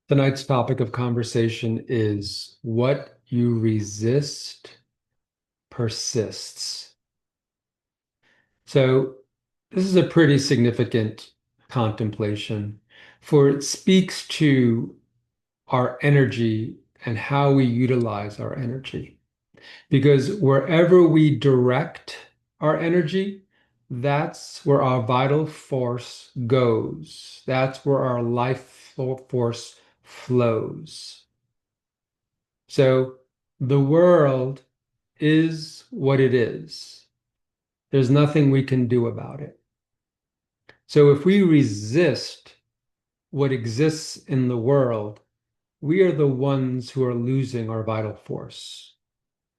Tonight's topic of conversation is what you resist persists. So, this is a pretty significant contemplation, for it speaks to our energy and how we utilize our energy. Because wherever we direct our energy, that's where our vital force goes. That's where our life force flows. So the world is what it is. There's nothing we can do about it. So if we resist what exists in the world, we are the ones who are losing our vital force.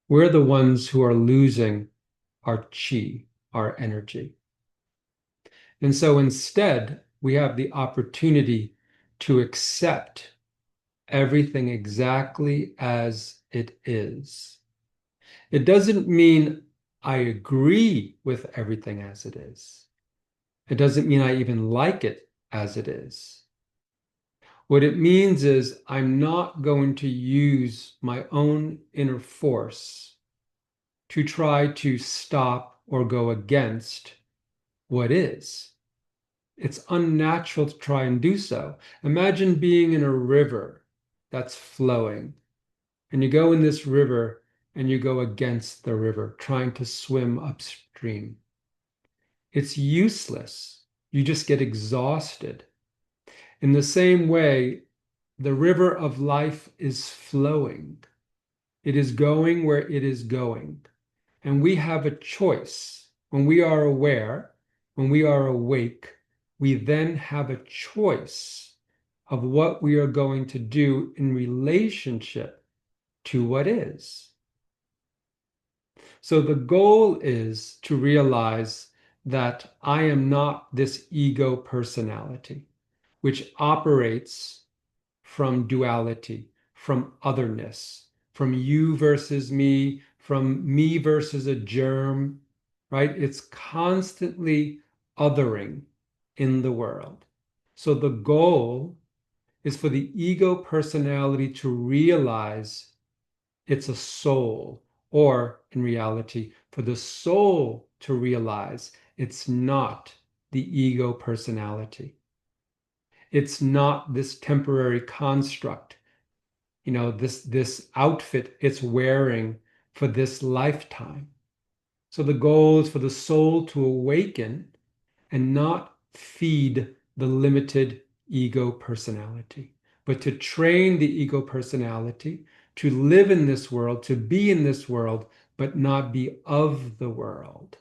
We're the ones who are losing our chi, our energy. And so instead, we have the opportunity to accept everything exactly as it is. It doesn't mean I agree with everything as it is. It doesn't mean I even like it as it is. What it means is I'm not going to use my own inner force to try to stop or go against what is. It's unnatural to try and do so. Imagine being in a river that's flowing, and you go in this river and you go against the river, trying to swim upstream. It's useless. You just get exhausted. In the same way, the river of life is flowing. It is going where it is going. And we have a choice. When we are aware, when we are awake, we then have a choice of what we are going to do in relationship to what is. So the goal is to realize that I am not this ego personality, which operates from duality, from otherness, from you versus me, from me versus a germ, right? It's constantly othering in the world. So the goal is for the ego personality to realize it's a soul, or in reality, for the soul to realize it's not the ego personality. It's not this temporary construct, this outfit it's wearing for this lifetime. So the goal is for the soul to awaken and not feed the limited ego personality, but to train the ego personality to live in this world, to be in this world, but not be of the world,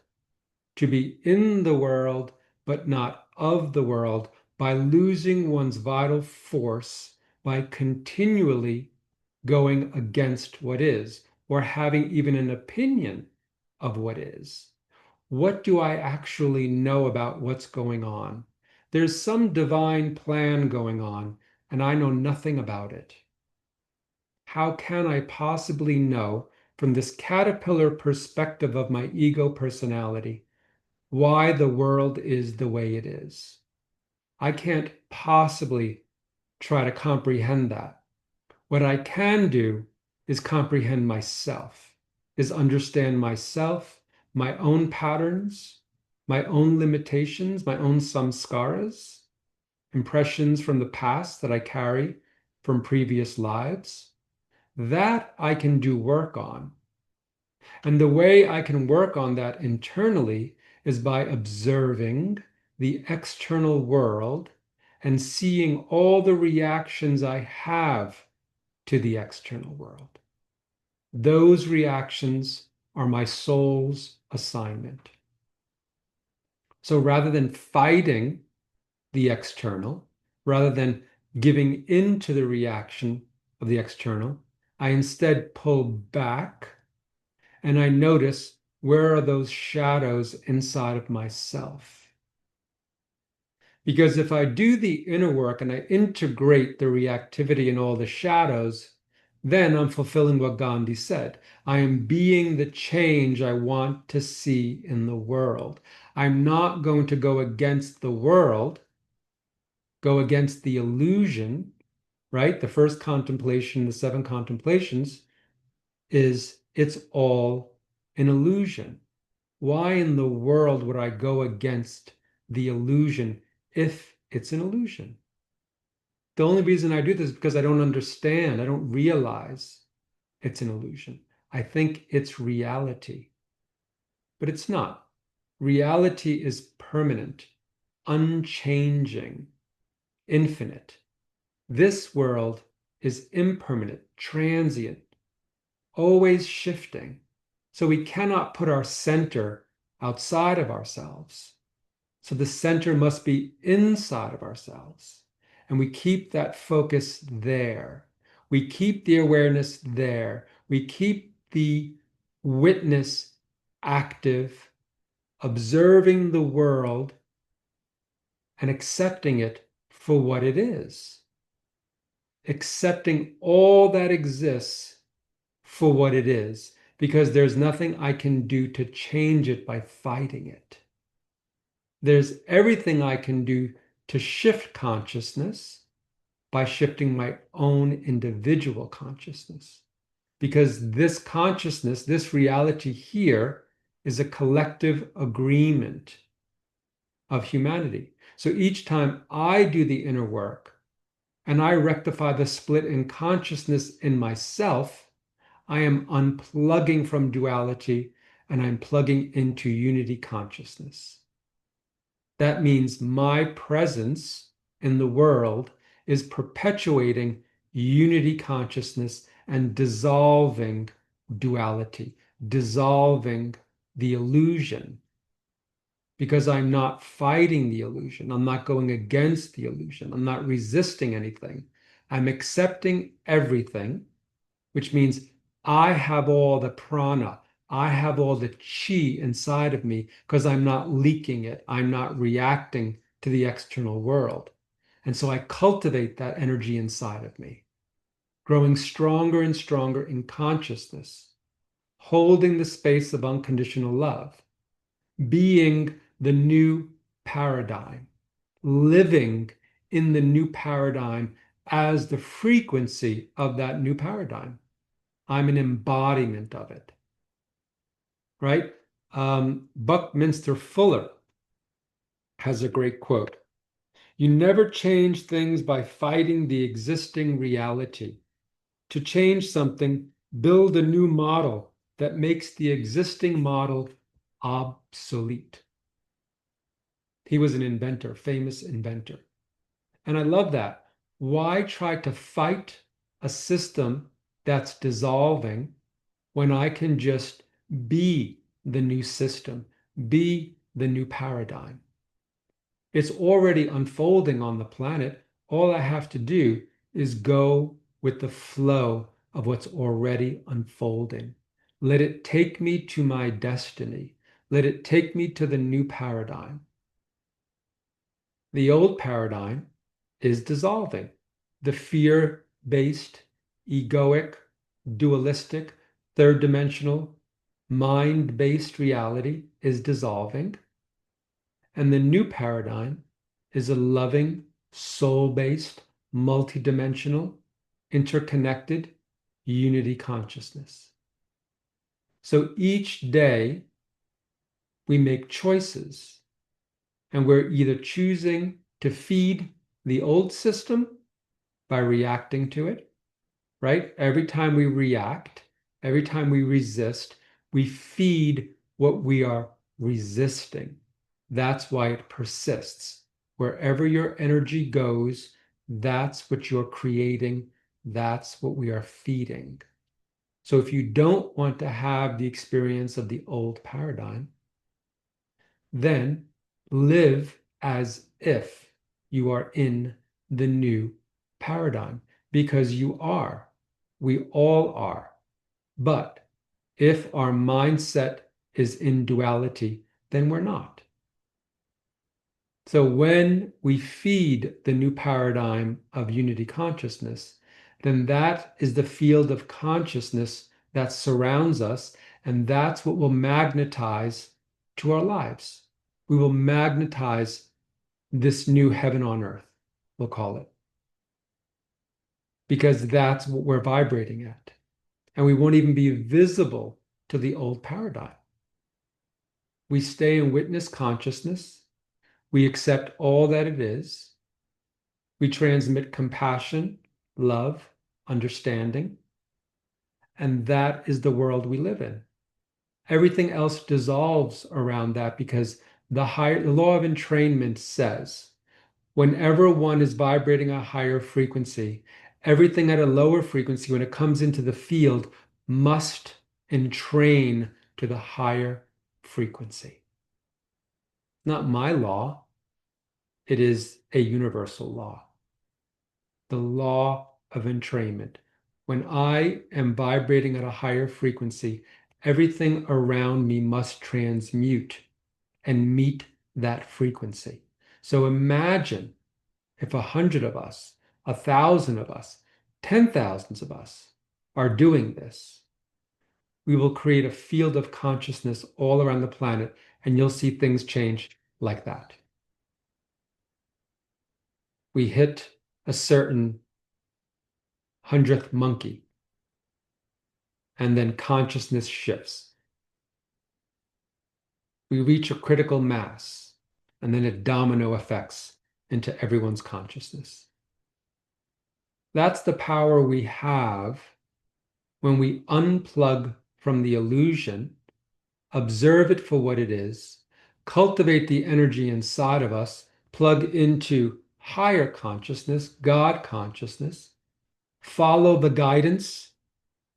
to be in the world, but not of the world, by losing one's vital force, by continually going against what is, or having even an opinion of what is. What do I actually know about what's going on? There's some divine plan going on, and I know nothing about it. How can I possibly know from this caterpillar perspective of my ego personality why the world is the way it is? I can't possibly try to comprehend that. What I can do is comprehend myself, is understand myself, my own patterns, my own limitations, my own samskaras, impressions from the past that I carry from previous lives. That I can do work on. And the way I can work on that internally is by observing the external world and seeing all the reactions I have to the external world. Those reactions are my soul's assignment. So rather than fighting the external, rather than giving in to the reaction of the external, I instead pull back and I notice, where are those shadows inside of myself? Because if I do the inner work and I integrate the reactivity and all the shadows, then I'm fulfilling what Gandhi said. I am being the change I want to see in the world. I'm not going to go against the world, go against the illusion, right? The first contemplation, the seven contemplations, is it's all an illusion. Why in the world would I go against the illusion if it's an illusion? The only reason I do this is because I don't understand, I don't realize it's an illusion. I think it's reality, but it's not. Reality is permanent, unchanging, infinite. This world is impermanent, transient, always shifting. So we cannot put our center outside of ourselves. So the center must be inside of ourselves. And we keep that focus there. We keep the awareness there. We keep the witness active, observing the world and accepting it for what it is. Accepting all that exists for what it is, because there's nothing I can do to change it by fighting it. There's everything I can do to shift consciousness by shifting my own individual consciousness. Because this consciousness, this reality here, is a collective agreement of humanity. So each time I do the inner work and I rectify the split in consciousness in myself, I am unplugging from duality and I'm plugging into unity consciousness. That means my presence in the world is perpetuating unity consciousness and dissolving duality, dissolving the illusion, because I'm not fighting the illusion. I'm not going against the illusion. I'm not resisting anything. I'm accepting everything, which means I have all the prana, I have all the chi inside of me because I'm not leaking it. I'm not reacting to the external world. And so I cultivate that energy inside of me, growing stronger and stronger in consciousness, holding the space of unconditional love, being the new paradigm, living in the new paradigm as the frequency of that new paradigm. I'm an embodiment of it, right? Buckminster Fuller has a great quote. You never change things by fighting the existing reality. To change something, build a new model that makes the existing model obsolete. He was an inventor, famous inventor. And I love that. Why try to fight a system that's dissolving when I can just be the new system, be the new paradigm? It's already unfolding on the planet. All I have to do is go with the flow of what's already unfolding. Let it take me to my destiny. Let it take me to the new paradigm. The old paradigm is dissolving. The fear-based, egoic, dualistic, third-dimensional, mind-based reality is dissolving. And the new paradigm is a loving, soul-based, multidimensional, interconnected unity consciousness. So each day we make choices, and we're either choosing to feed the old system by reacting to it, right? Every time we react, every time we resist, we feed what we are resisting. That's why it persists. Wherever your energy goes, that's what you're creating. That's what we are feeding. So if you don't want to have the experience of the old paradigm, then live as if you are in the new paradigm, because you are. We all are. But if our mindset is in duality, then we're not. So when we feed the new paradigm of unity consciousness, then that is the field of consciousness that surrounds us, and that's what will magnetize to our lives. We will magnetize this new heaven on earth, we'll call it. because that's what we're vibrating at. And we won't even be visible to the old paradigm. We stay in witness consciousness. We accept all that it is. We transmit compassion, love, understanding. And that is the world we live in. Everything else dissolves around that because the law of entrainment says whenever one is vibrating a higher frequency, everything at a lower frequency, when it comes into the field, must entrain to the higher frequency. Not my law, it is a universal law. The law of entrainment. When I am vibrating at a higher frequency, everything around me must transmute and meet that frequency. So imagine if 100 of us, 1,000 of us, 10,000s of us are doing this, we will create a field of consciousness all around the planet, and you'll see things change like that. We hit a certain 100th monkey, and then consciousness shifts. We reach a critical mass, and then it domino effects into everyone's consciousness. That's the power we have when we unplug from the illusion, observe it for what it is, cultivate the energy inside of us, plug into higher consciousness, God consciousness, follow the guidance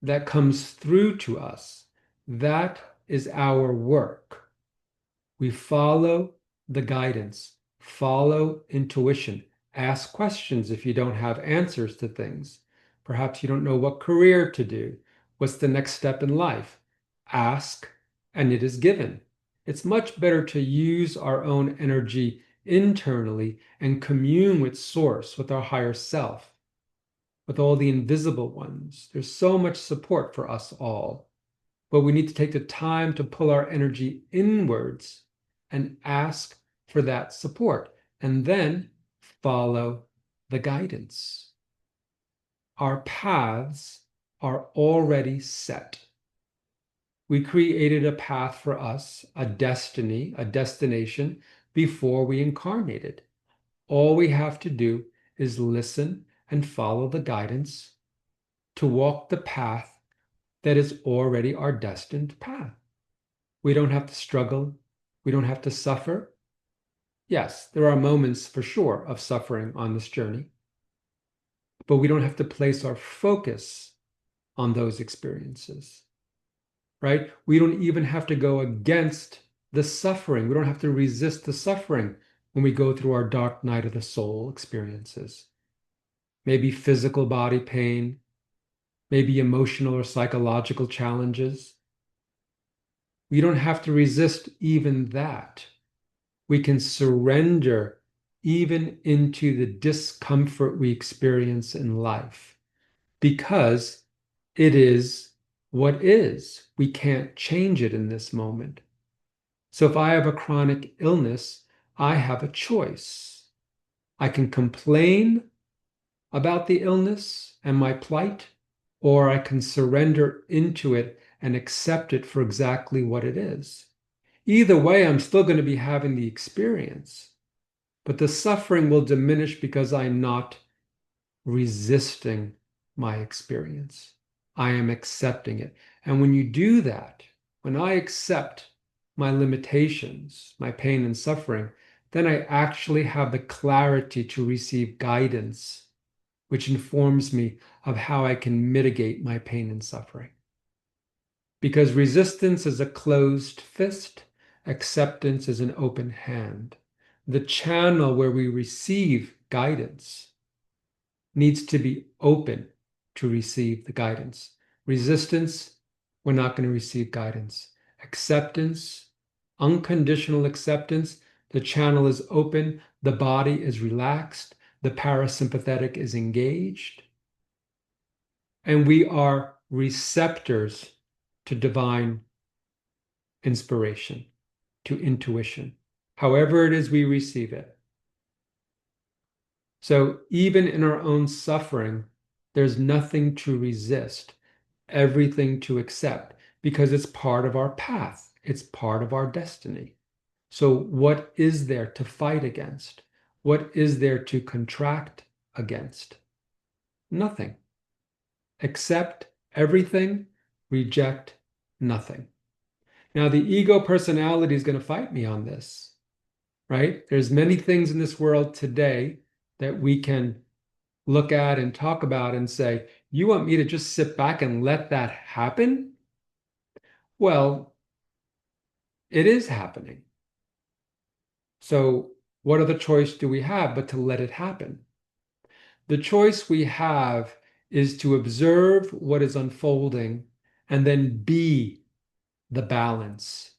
that comes through to us. That is our work. We follow the guidance, follow intuition, ask questions if you don't have answers to things. Perhaps you don't know what career to do. What's the next step in life? Ask, and it is given. It's much better to use our own energy internally and commune with Source, with our higher self, with all the invisible ones. There's so much support for us all, but we need to take the time to pull our energy inwards and ask for that support, and then follow the guidance. Our paths are already set. We created a path for us, a destiny, a destination before we incarnated. All we have to do is listen and follow the guidance to walk the path that is already our destined path. We don't have to struggle. We don't have to suffer. Yes, there are moments for sure of suffering on this journey, but we don't have to place our focus on those experiences, right? We don't even have to go against the suffering. We don't have to resist the suffering when we go through our dark night of the soul experiences. Maybe physical body pain, maybe emotional or psychological challenges. We don't have to resist even that. We can surrender even into the discomfort we experience in life because it is what is. We can't change it in this moment. So if I have a chronic illness, I have a choice. I can complain about the illness and my plight, or I can surrender into it and accept it for exactly what it is. Either way, I'm still going to be having the experience, but the suffering will diminish because I'm not resisting my experience. I am accepting it. And when you do that, when I accept my limitations, my pain and suffering, then I actually have the clarity to receive guidance, which informs me of how I can mitigate my pain and suffering. Because resistance is a closed fist, acceptance is an open hand. The channel where we receive guidance needs to be open to receive the guidance. Resistance, we're not going to receive guidance. Acceptance, unconditional acceptance, the channel is open, the body is relaxed, the parasympathetic is engaged, and we are receptors to divine inspiration, to intuition, however it is we receive it. So even in our own suffering, There's nothing to resist, everything to accept, because it's part of our path, it's part of our destiny. So, what is there to fight against? What is there to contract against? Nothing. Accept everything, reject nothing. Now, the ego personality is going to fight me on this, right? There's many things in this world today that we can look at and talk about and say, you want me to just sit back and let that happen? Well, it is happening. So, what other choice do we have but to let it happen? The choice we have is to observe what is unfolding and then be the balance,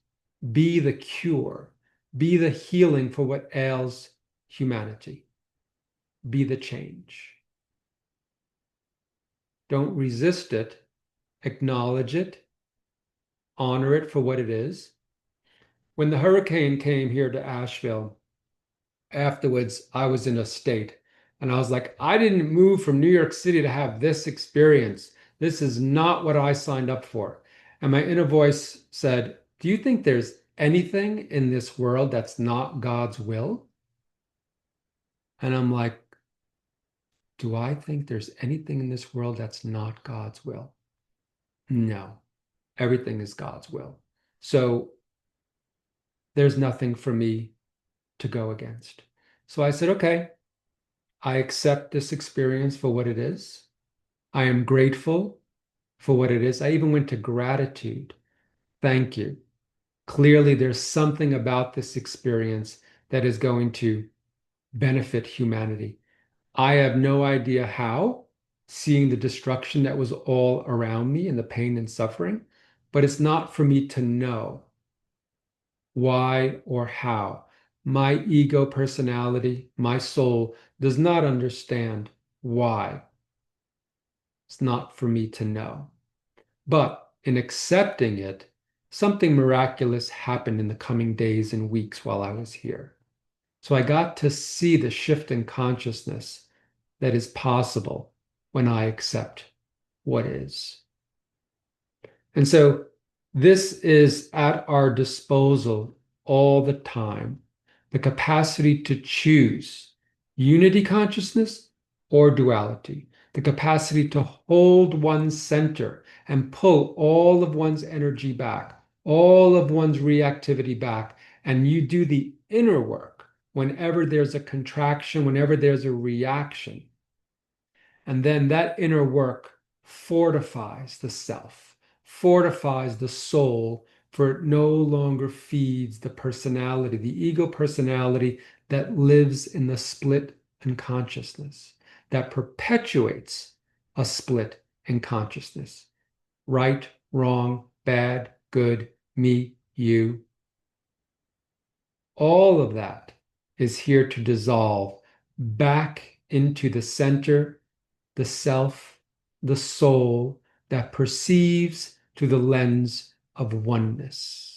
be the cure, be the healing for what ails humanity, be the change. Don't resist it, acknowledge it, honor it for what it is. When the hurricane came here to Asheville, afterwards, I was in a state and I was like, I didn't move from New York City to have this experience. This is not what I signed up for. And my inner voice said, do you think there's anything in this world that's not God's will? And I'm like, do I think there's anything in this world that's not God's will? No, everything is God's will. So there's nothing for me to go against. So I said, okay, I accept this experience for what it is. I am grateful for what it is. I even went to gratitude. Thank you. Clearly, there's something about this experience that is going to benefit humanity. I have no idea how, seeing the destruction that was all around me and the pain and suffering, but it's not for me to know why or how. My ego personality, my soul, does not understand why. It's not for me to know. But in accepting it, something miraculous happened in the coming days and weeks while I was here. So I got to see the shift in consciousness that is possible when I accept what is. And so this is at our disposal all the time, the capacity to choose unity consciousness or duality, the capacity to hold one's center and pull all of one's energy back, all of one's reactivity back. And you do the inner work whenever there's a contraction, whenever there's a reaction. And then that inner work fortifies the self, fortifies the soul, for it no longer feeds the personality, the ego personality that lives in the split in consciousness, that perpetuates a split in consciousness. Right, wrong, bad, good, me, you. All of that is here to dissolve back into the center, the self, the soul that perceives through the lens of oneness.